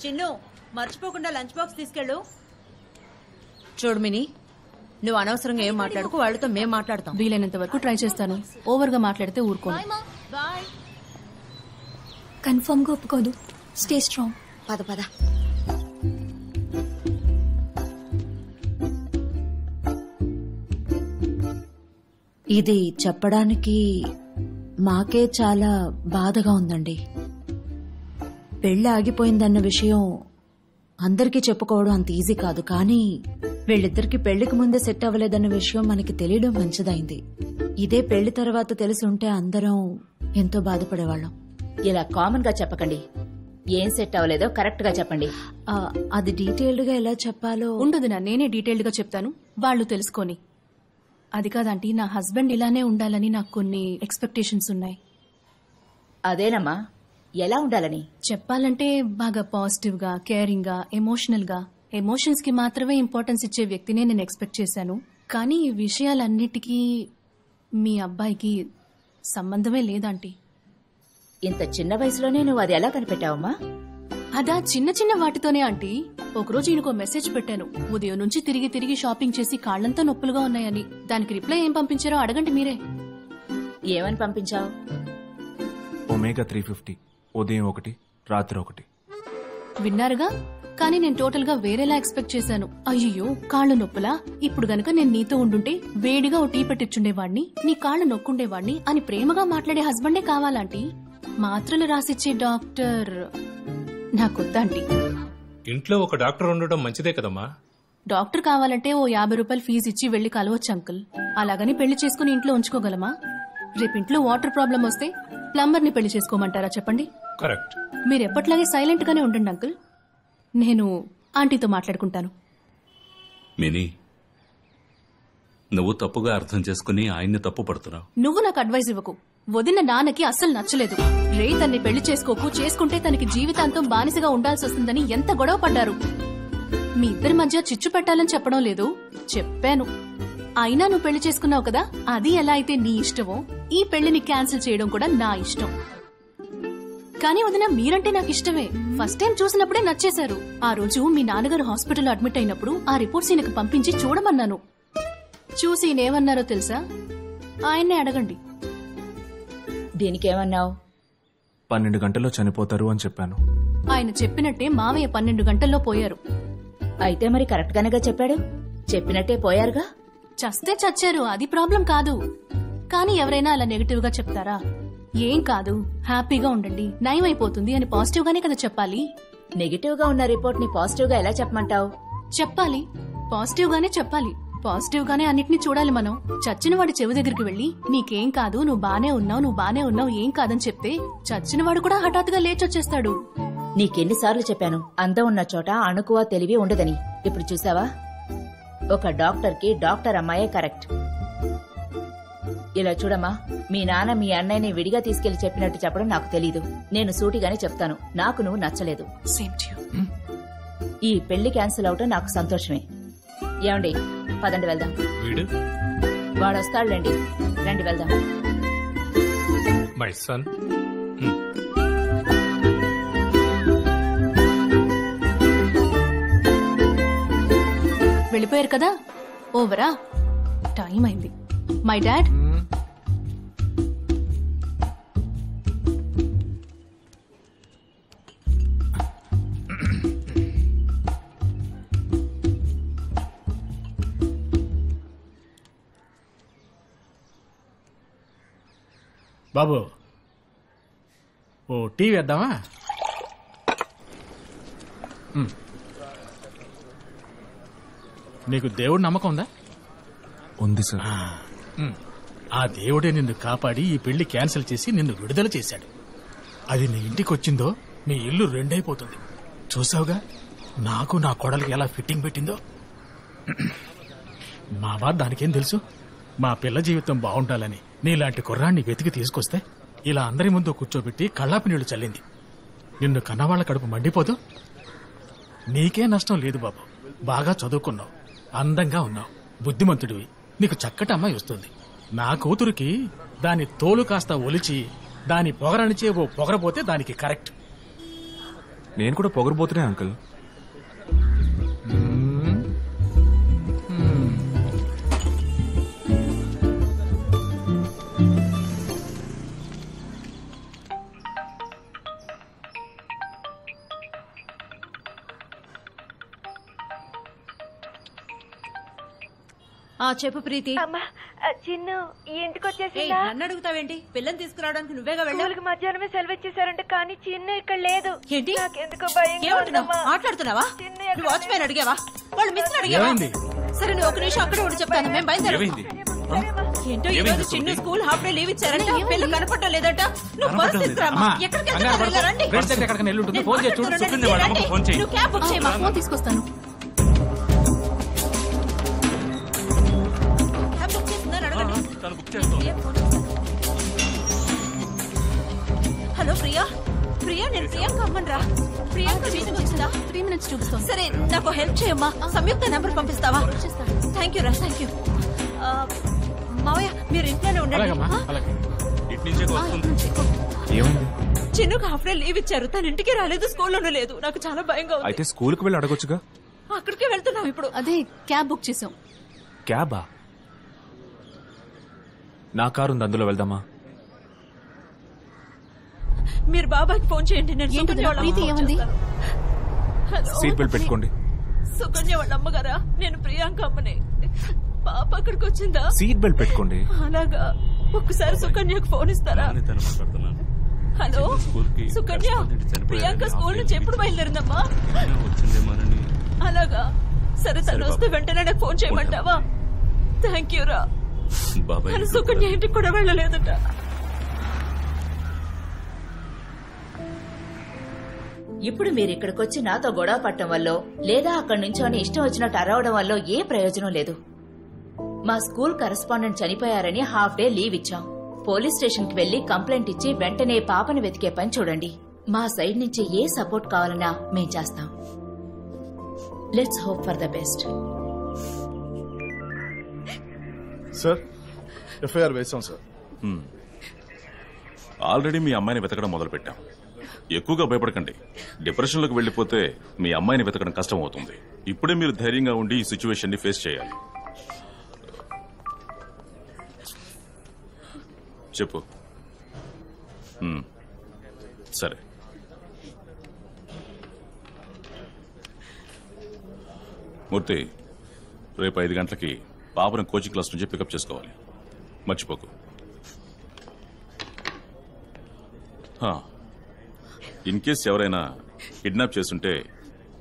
చిన్ను మర్చిపోకుండా lunch box తీసుకెళ్ళు. చూడు మిని, నువ్వు అనవసరంగా ఏం మాట్లాడుకో, వాళ్ళతో మేం మాట్లాడతాం. వీలైనంత వరకు ట్రై చేస్తాను. ఓవర్ గా మాట్లాడితే ఊరుకోను. కన్ఫర్మ్ గా ఒప్పుకోదు. Stay strong. పద పద. ఇది చెప్పడానికి మాకే చాలా బాధగా ఉందండి. పెళ్లి ఆగిపోయిందన్న విషయం అందరికీ చెప్పుకోవడం అంత ఈజీ కాదు, కానీ వీళ్ళిద్దరికి పెళ్లికి ముందే సెట్ అవ్వలేదన్న విషయం మనకి తెలియడం మంచిదైంది. ఇదే పెళ్లి తర్వాత తెలిసి ఉంటే అందరం ఎంతో బాధపడేవాళ్ళం. ఇలా కామన్ గా చెప్పకండి. ఏం సెట్ అవ్వలేదో కరెక్ట్ గా చెప్పండి. అది డీటెయిల్డ్ గా ఎలా చెప్పాలో ఉండదు. నేనే డీటెయిల్డ్ గా చెప్తాను, వాళ్ళు తెలుసుకొని. అది కాదంటీ, నా హస్బెండ్ ఇలానే ఉండాలని నాకు కొన్ని ఎక్స్పెక్టేషన్స్ ఉన్నాయి. అదేనమ్మా, ఎలా ఉండాలని? చెప్పాలంటే బాగా పాజిటివ్ గా, కేరింగ్ గా, ఎమోషనల్ గా. ఎమోషన్స్ కి మాత్రమే ఇంపార్టెన్స్ ఇచ్చే వ్యక్తినే నేను ఎక్స్పెక్ట్ చేశాను. కానీ ఈ విషయాలన్నిటికీ మీ అబ్బాయికి సంబంధమే లేదంటీ. ఇంత చిన్న వయసులోనే నువ్వు అది ఎలా కనిపెట్టావమ్మా? అదా చిన్న చిన్న వాటితోనే ఆంటీ. ఒకరోజు ఈయనకో మెసేజ్ పెట్టాను, ఉదయం నుంచి తిరిగి తిరిగి షాపింగ్ చేసి కాళ్లంతా నొప్పులుగా ఉన్నాయని. దానికి రిప్లై ఏం పంపించారో అడగండి మీరే. ఏమని పంపించావు? ఒమేగా 350 ఉదయం 1, రాత్రి 1. విన్నారుగా? కానీ నేను టోటల్ గా వేరేలా ఎక్స్పెక్ట్ చేశాను. అయ్యో కాళ్ళు నొప్పులా, ఇప్పుడు గనక నేను నీతో ఉండుంటే వేడిగా ఓ టీ పెట్టించుండేవాడిని, నీ కాళ్ళు నొక్కుండేవాడిని అని ప్రేమగా మాట్లాడే హస్బెండే కావాలంటీ. మాత్రలు రాసిచ్చే డాక్టర్ నాకొద్దంటీ. ఇంట్లో ఒక డాక్టర్ ఉండడం మంచిదే కదమ్మా. డాక్టర్ కావాలంటే ఓ 50 రూపాయలు ఫీజు ఇచ్చి వెళ్లి కలవచ్చు అంకుల్. అలాగని పెళ్లి చేసుకుని ఇంట్లో ఉంచుకోగలమా? రేపింట్లో వాటర్ ప్రాబ్లం వస్తే ప్లంబర్ ని పెళ్లి చేసుకోమంటారా చెప్పండి? కరెక్ట్. మీరెప్పట్లాగే సైలెంట్ గానే ఉండండి అంకుల్. నేను ఆంటీతో మాట్లాడుకుంటాను. మినీ, నువ్వు తప్పుగా అర్థం చేసుకుని ఆయన్ని తప్పు పడుతున్నావు. నువ్వు నాకు అడ్వైజ్ ఇవ్వకు. వదిన నాన్నకి అస్సలు నచ్చలేదు. రే తన్ని పెళ్లి చేసుకోకు, చేసుకుంటే తనకి జీవితాంతం బానిసగా ఉండాల్సి వస్తుందని ఎంత గొడవ పడ్డారు. మీ ఇద్దరి మధ్య చిచ్చు పెట్టాలని చెప్పడం లేదు, చెప్పాను. అయినా నువ్వు పెళ్లి చేసుకున్నావు కదా, అది ఎలా అయితే నీ ఇష్టమో ఈ పెళ్లిని క్యాన్సిల్ చేయడం కూడా నా ఇష్టం. కానీ వదిన, మీరంటే నాకు ఇష్టమే. ఫస్ట్ టైం చూసినప్పుడే నచ్చేశారు. ఆ రోజు మీ నాన్నగారు హాస్పిటల్లో అడ్మిట్ అయినప్పుడు ఆ రిపోర్ట్స్ ఈయనకు పంపించి చూడమన్నాను. చూసి ఈయనేమన్నారో తెలుసా? ఆయన్నే అడగండి. దీనికేమన్నావు? 12 గంటల్లో చనిపోతారు అని చెప్పాను. ఆయన చెప్పినట్టే మావయ్య 12 గంటల్లో పోయారు. అయితే మరి కరెక్ట్ గానేగా చెప్పాడు. చెప్పినట్టే పోయారుగా. చస్తే చచ్చారు, అది ప్రాబ్లం కాదు. కానీ ఎవరైనా అలా నెగటివ్ గా చెప్తారా? ఏం కాదు, హ్యాపీగా ఉండండి, నయం అయిపోతుంది అని పాజిటివ్ గానే కదా చెప్పాలి. నెగిటివ్ గా ఉన్న రిపోర్ట్ ని పాజిటివ్ గా ఎలా చెప్పమంటావు? చెప్పాలి, పాజిటివ్ గానే చెప్పాలి. పాజిటివ్ గానే అన్నిటినీ చూడాలి మనం. చచ్చిన వాడి చెవి దగ్గరికి వెళ్లి నీకేం కాదు, నువ్వు బానే ఉన్నావు, ఏం కాదని చెప్తే చచ్చిన వాడు కూడా హఠాత్తుగా లేచొచ్చేస్తాడు. నీకెన్నిసార్లు చెప్పాను అందం ఉన్న చోట అణుకువ తెలివి ఉండదని. ఇప్పుడు చూసావా? ఒక డాక్టర్ కి డాక్టర్ అమ్మాయే కరెక్ట్. ఇలా చూడమ్మా, మీ నాన్న మీ అన్నయ్యని విడిగా తీసుకెళ్లి చెప్పినట్టు చెప్పడం నాకు తెలీదు. నేను సూటిగానే చెప్తాను, నాకు నువ్వు నచ్చలేదు. ఈ పెళ్లి క్యాన్సిల్ అవటం నాకు సంతోషమే. ఏమండి, పదండి వెళ్దాం. వాడొస్తాడులేండి, రండి వెళ్దాం. మై సన్, వెళ్ళిపోయారు కదా, ఓవరా? టైం అయింది. మై డాడ్, బాబు ఓ టీ వేద్దామా? నీకు దేవుడు నమ్మకం ఉందా? ఉంది సార్. ఆ దేవుడే నిన్ను కాపాడి ఈ పెళ్లి క్యాన్సిల్ చేసి నిన్ను విడుదల చేశాడు. అది నీ ఇంటికి వచ్చిందో నీ ఇల్లు రెండైపోతుంది. చూసావుగా నాకు నా కోడలికి ఎలా ఫిట్టింగ్ పెట్టిందో. మా బాధ దానికేం తెలుసు. మా పిల్ల జీవితం బాగుండాలని నీలాంటి కుర్రాన్ని వెతికి తీసుకొస్తే ఇలా అందరి ముందు కూర్చోబెట్టి కళ్ళాపి నీళ్లు చల్లింది. నిన్ను కన్నవాళ్ల కడుపు మండిపోదు. నీకే నష్టం లేదు బాబు. బాగా చదువుకున్నావు, అందంగా ఉన్నావు, బుద్ధిమంతుడివి. నీకు చక్కటి అమ్మాయి వస్తుంది. నా కూతురికి దాని తోలు కాస్త ఒలిచి దాని పొగరనిచే ఓ పొగరపోతే దానికి కరెక్ట్. నేను కూడా పొగరబోతున్నా అంకుల్. చెప్పు ప్రీతి. అమ్మా చిన్ను ఇంటికి ఏయ్, వచ్చేసిందా? నన్ను అడుగుతావేంటి? పిల్లని తీసుకురావడానికి నువ్వేగా వెళ్ళావు. స్కూల్కి మధ్యాహ్నమే సెలవు ఇచ్చేసారంట, కానీ చిన్ను ఇక్కడ లేదు. ఏంటి? నాకెందుకో భయంగా ఏమంటున్నావు? ఉందమ్మా. మాట్లాడుతున్నావా? చిన్ను నువ్వు ఎక్కడ వాచ్మెన్ అడిగావా? వాళ్ళు మిస్ అడిగావా? ఏమైంది? సరే నువ్వు ఒక నిమిషం అక్కడే ఉండి చెప్తాను. మేము బయలుదేరాం. ఏంటో ఈ రోజు Chinnu school half day leave ఇచ్చారంట. పిల్లలు కనపడటం లేదంట. నువ్వు బస్ తీసుకురామ్మా. ఎక్కడికి వెళ్తున్నావు? ఇలా రండి. ఫ్రెండ్స్ దగ్గర ఎక్కడికైనా వెళ్ళి ఉంటుంది. నేను ఫోన్ చేసి చూడు. మాట్లాడుతున్నాను. సుకన్య వాళ్ళ అమ్మకు రండి. ఫోన్ చేయి. నువ్వు క్యాబ్ బుక్ చేయమా. ఫోన్ తీసుకొస్తాను. క్యాబ్ బుక్ చేస్తున్నాను, అడగండి. తను బుక్ చేస్తాను. ప్రియా ఫోన్ చేశాను. హలో ప్రియా. ప్రియా, నేను ప్రియాంక అమ్మని రా. ప్రియాంక మీటింగ్ వచ్చిందా? 3 minutes చూపిస్తాను. సరే నాకు హెల్ప్ చేయమ్మా. సంయుక్త నెంబర్ పంపిస్తావా? థ్యాంక్ యూ రా, థ్యాంక్ యూ. మావయ్య మీరు ఇంట్లోనే అలాగమ్మా, ఉండండి. అలాగే. ఇటు నుంచే వస్తుంది. ఏమైంది? చిన్నుకు హాఫ్ డే లీవ్ ఇచ్చారు. తన ఇంటికి రాలేదు, స్కూల్లోనూ లేదు. నాకు చాలా భయంగా ఉంది. అయితే స్కూల్కి వెళ్ళి అడగొచ్చుగా. అక్కడికి వెళ్తున్నాం ఇప్పుడు. అదే క్యాబ్ బుక్ చేసాం. క్యాబా? నా కారు ఉంది, అందులో వెళ్దామా? మీరు బాబాకి ఫోన్ చేయండి. నేను ఏంటిది? సుకన్య వాళ్ళ ప్రీతి అమ్మకి ఏమంది? చేస్తాను. హలో. సీట్ బెల్ట్ పెట్టుకోండి. సుకన్య వాళ్ళ అమ్మగారా? నేను ప్రియాంక అమ్మని. పాప అక్కడికి వచ్చిందా? సీట్ బెల్ట్ పెట్టుకోండి. అలాగా. ఒక్కసారి సుకన్యకు ఫోన్ ఇస్తారా? నేను తను మాట్లాడుతున్నాను. హలో స్కూల్కి సుకన్య. కరెస్పాండెంట్ చనిపోయారని ప్రియాంక స్కూల్ నుంచి ఎప్పుడు బయలుదేరిందమ్మా? వచ్చిందేమోనని. అలాగా. సరే తను వస్తే వెంటనే నాకు ఫోన్ చేయమంటావా? థ్యాంక్ యూ రా. బాబాయ్ తను సుకన్య ఇంటికి కూడా వెళ్ళలేదట. ఇప్పుడు మీరు ఇక్కడికి వచ్చి నాతో గొడవ పట్టడం వల్ల లేదా అక్కడి నుంచోని ఇష్టం వచ్చినట్టు అరవడం వల్ల ఏ ప్రయోజనం లేదు. మా స్కూల్ కరెస్పాండెంట్ చనిపోయారని హాఫ్ డే లీవ్ ఇచ్చాం. పోలీస్ స్టేషన్ కి వెళ్లి కంప్లైంట్ ఇచ్చి వెంటనే పాపని వెతికే పని చూడండి. మా సైడ్ నుంచి ఏ సపోర్ట్ కావాలన్నా మేం చేస్తాం. Let's hope for the best. Sir, FIR వేసాం సార్. ఆల్రెడీ మీ అమ్మాయిని వెతకడం మొదలు పెట్టాం. ఎక్కువగా భయపడకండి. డిప్రెషన్లోకి వెళ్లిపోతే మీ అమ్మాయిని వెతకడం కష్టం అవుతుంది. ఇప్పుడే మీరు ధైర్యంగా ఉండి ఈ సిచ్యువేషన్ ని ఫేస్ చేయాలి. చెప్పు. సరే. మూర్తి, రేపు 5 గంటలకి పాపను కోచింగ్ క్లాస్ నుంచి పికప్ చేసుకోవాలి. మర్చిపోకు. ఇన్ కేస్ ఎవరైనా కిడ్నాప్ చేస్తుంటే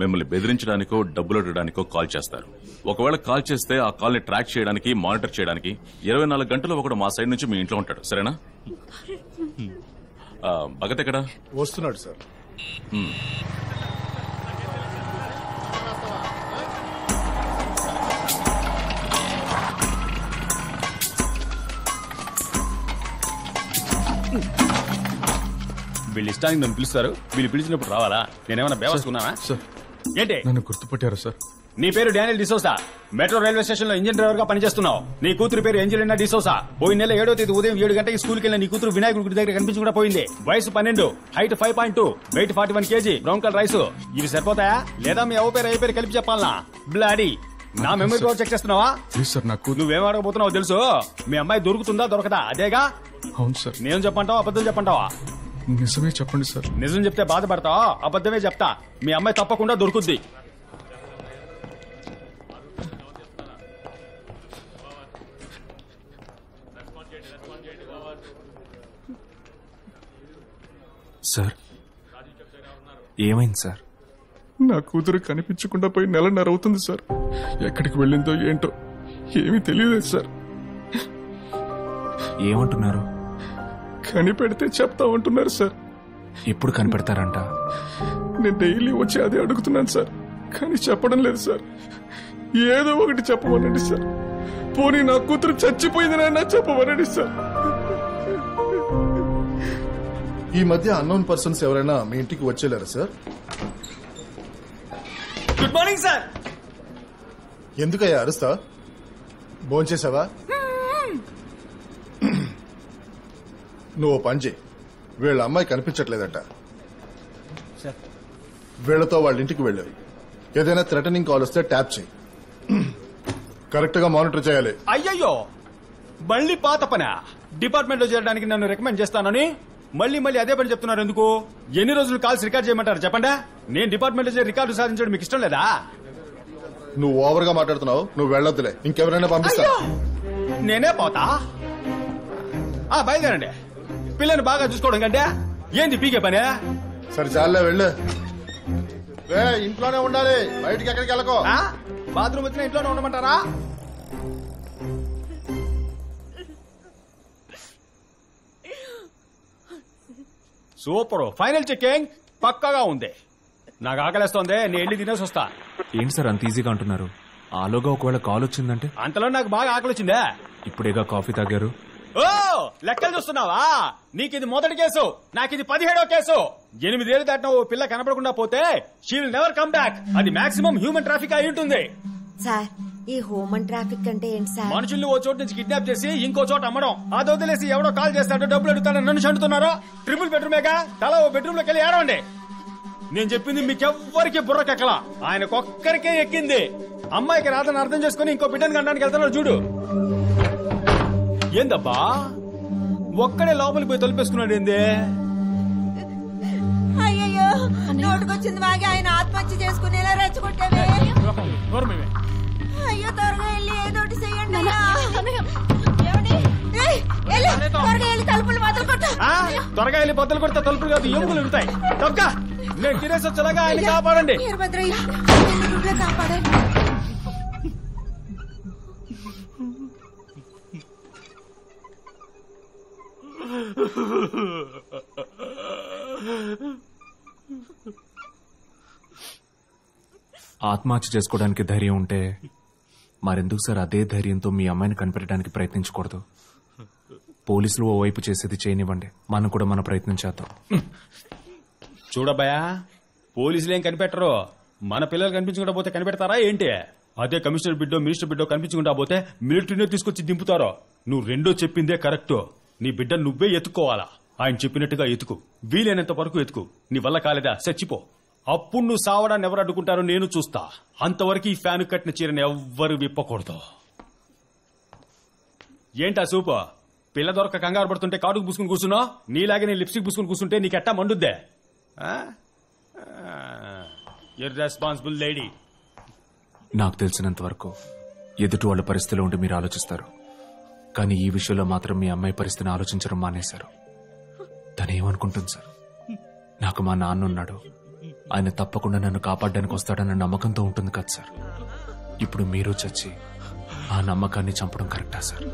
మిమ్మల్ని బెదిరించడానికో డబ్బులు అడగడానికో కాల్ చేస్తారు. ఒకవేళ కాల్ చేస్తే ఆ కాల్ ని ట్రాక్ చేయడానికి, మానిటర్ చేయడానికి 24 గంటలు ఒకడు మా సైడ్ నుంచి మీ ఇంట్లో ఉంటాడు. సరేనా? భగత్ ఎక్కడా? వస్తున్నాడు సార్. వీళ్ళు ఇష్టానికి నన్ను పిలుస్తారు. వీళ్ళు పిలిచినప్పుడు రావాలా? నేనేమన్నా బేవసుకున్నానా? ఏంటి నన్ను గుర్తుపట్టారు సార్? నీ పేరు Daniel D'Souza. Metro railway station లో ఇంజిన్ డ్రైవర్ గా పనిచేస్తున్నావు. నీ కూతురు పేరు ఏంజెలినా డిసోసా. పోయిన నెల 7వ తేదీ ఉదయం 7 గంటకి స్కూల్కి వెళ్ళిన నీ కూతురు వినాయకుడి గుడి దగ్గర కనిపించకుండా పోయింది. వయసు 12, height 5.2, weight 41 kg, brown colour రైస్. ఇవి సరిపోతాయా లేదా మీ అవ్వ పేరు అయ్యే పేరు కలిపి చెప్పాలనా? బ్లాడీ, నా మెమరీ పవర్ చెక్ చేస్తున్నావా? సార్, నాకు నువ్వేం అడగబోతున్నావు తెలుసు? మీ అమ్మాయి దొరుకుతుందా దొరకదా అదేగా? అవును సార్. నేను చెప్పంటావా అబద్ధం చెప్పంటావా? నిజమే చెప్పండి సార్. నిజం చెప్తే బాధపడతావా? అబద్ధమే చెప్తా. మీ అమ్మాయి తప్పకుండా దొరుకుద్ది. సార్, ఏమైంది సార్? నా కూతురు కనిపించకుండా పోయి 1.5 నెలలు అవుతుంది సార్. ఎక్కడికి వెళ్ళిందో ఏంటో ఏమీ తెలియలేదు సార్. ఏమంటున్నారు? కనిపెడితే చెప్తా ఉంటున్నారు సార్. ఎప్పుడు కనిపెడతారంట? నేను డైలీ వచ్చి అదే అడుగుతున్నాను సార్, కానీ చెప్పడం లేదు సార్. ఏదో ఒకటి చెప్పమనండి సార్. పోనీ నా కూతురు చచ్చిపోయిందని చెప్పమనండి సార్. ఈ మధ్య అన్నోన్ పర్సన్స్ ఎవరైనా మీ ఇంటికి వచ్చేలేరా సార్? Good morning sir. ఎందుకయ్యా అరుస్తా? భోంచేసావా? నువ్వు పని చేయి. వీళ్ళ అమ్మాయి కనిపించట్లేదట. వీళ్లతో వాళ్ళ ఇంటికి వెళ్ళావు. ఏదైనా థ్రెటనింగ్ కాల్ వస్తే ట్యాప్ చేయి. కరెక్ట్ గా మానిటర్ చేయాలి. అయ్యయ్యో, మళ్ళీ పాత పనా? డిపార్ట్మెంట్ లో చేరడానికి నన్ను రికమెండ్ చేస్తానని మళ్ళీ అదే పని చెప్తున్నారు ఎందుకు? ఎన్ని రోజులు కాల్స్ రికార్డ్ చేయమంటారు చెప్పండి? నేను డిపార్ట్మెంట్ లో చేరి రికార్డు సాధించడం మీకు ఇష్టం లేదా? నువ్వు ఓవర్ గా మాట్లాడుతున్నావు. నువ్వు వెళ్ళొద్దులే, ఇంకెవరైనా పంపిస్తా. నేనే పోతా. బయలుదేరండి. పిల్లని బాగా చూసుకోవడం కంటే ఏంది పీకే పనే? సరే చాలే వెళ్ళు. ఇంట్లోనే ఉండాలి, బయటికి ఎక్కడికి వెళ్ళకో. బాత్రూమ్ వచ్చిన ఇంట్లోనే ఉండమంటారా? సూపర్. ఫైనల్ చెకింగ్ పక్కాగా ఉంది. నాకు ఆకలేస్తోంది, నేను వెళ్ళి తినేసి వస్తా. ఏంటి సార్ అంత ఈజీగా అంటున్నారు? ఆలోగా ఒకవేళ కాల్ వచ్చిందంటే? అంతలో నాకు బాగా ఆకలి వచ్చిందే. ఇప్పుడేగా కాఫీ తాగారు. ఓ, లెక్కలు చూస్తున్నావా? నీకు ఇది మొదటి కేసు, నాకు ఇది 17వ కేసు. 8 ఏళ్లు దాటిన ఓ పిల్ల కనపడకుండా పోతే she will never come back. అది మాక్సిమం హ్యూమన్ ట్రాఫిక్ అయి ఉంటుంది. సార్, ఈ హ్యూమన్ ట్రాఫిక్ అంటే ఏంటి సార్? మనుషుల్ని ఓ చోటు నుంచి కిడ్నాప్ చేసి ఇంకో చోట అమ్మడం. అది వదిలేసి ఎవడో కాల్ చేస్తాడో డబ్బులు అడుగుతాడో నన్ను చండుతున్నారో. ట్రిపుల్ బెడ్రూమేగా, తల ఓ బెడ్రూమ్ లోకి వెళ్ళి ఏడవండి. నేను చెప్పింది మీకెవ్వరికి బుర్రకెక్కలా, ఆయనకొక్కరికే ఎక్కింది. అమ్మాయికి రాదని అర్థం చేసుకుని ఇంకో బిడ్డను కనడానికి వెళ్తున్నాడు చూడు. ఏందబ్బా ఒక్కడే లోపలికి పోయి తలుపేసుకున్నాడు ఏంది? అయ్యయ్యో, నోటుకొచ్చింది వాగి ఆయన ఆత్మహత్య చేసుకునేలా రెచ్చుకుంటావే. అయ్యో, త్వరగా వెళ్ళి ఏదోటి చెయ్యండి. త్వరగా వెళ్ళి తలుపులు బదులు కొట్టు. త్వరగా వెళ్ళి బద్దలు కొడితే తలుపులు కాదు ఎముకలు ఉంటాయి. తప్పక నేను తినేసి వచ్చేలాగా ఆయన కాపాడండి. వీరభద్రయ్య, కాపాడండి. ఆత్మహత్య చేసుకోవడానికి ధైర్యం ఉంటే మరెందుకు సార్ అదే ధైర్యంతో మీ అమ్మాయిని కనిపెట్టడానికి ప్రయత్నించకూడదు? పోలీసులు ఓవైపు చేసేది చేయనివ్వండి, మనం కూడా మన ప్రయత్నం చేద్దాం. చూడబ్బాయా, పోలీసులు ఏం కనిపెట్టరు. మన పిల్లలు కనిపించకుండా పోతే కనిపెడతారా ఏంటి? అదే కమిషనర్ బిడ్డో మినిస్టర్ బిడ్డో కనిపించకుండా పోతే మిలిటరీనే తీసుకొచ్చి దింపుతారో. నువ్వు రెండో చెప్పిందే కరెక్ట్. నీ బిడ్డ నువ్వే ఎత్తుకోవాలా. ఆయన చెప్పినట్టుగా ఎత్తుకు, వీలైనంత వరకు ఎత్తుకు. నీ వల్ల కాలేదా చచ్చిపో. అప్పుడు నువ్వు సావడాన్ని ఎవరు అడ్డుకుంటారో నేను చూస్తా. అంతవరకు ఈ ఫ్యాన్ కట్టిన చీరని ఎవ్వరు విప్పకూడదు. ఏంటా సూపు? పిల్ల దొరక కంగారు పడుతుంటే కాటుకు పూసుకుని కూర్చున్నావు. నీలాగే నేను లిప్స్టిక్ పూసుకుని కూర్చుంటే నీకెట్టా మండుద్దే? Irresponsible lady. నాకు తెలిసినంత వరకు ఎదుటి వాళ్ళ పరిస్థితిలో ఉండి మీరు ఆలోచిస్తారు, కానీ ఈ విషయంలో మాత్రం మీ అమ్మాయి పరిస్థితిని ఆలోచించడం మానేశారు. తనేమనుకుంటుంది సార్? నాకు మా నాన్న ఉన్నాడు, ఆయన తప్పకుండా నన్ను కాపాడడానికి వస్తాడన్న నమ్మకంతో ఉంటుంది కదా సార్. ఇప్పుడు మీరు చచ్చి ఆ నమ్మకాన్ని చంపడం కరెక్టా సార్?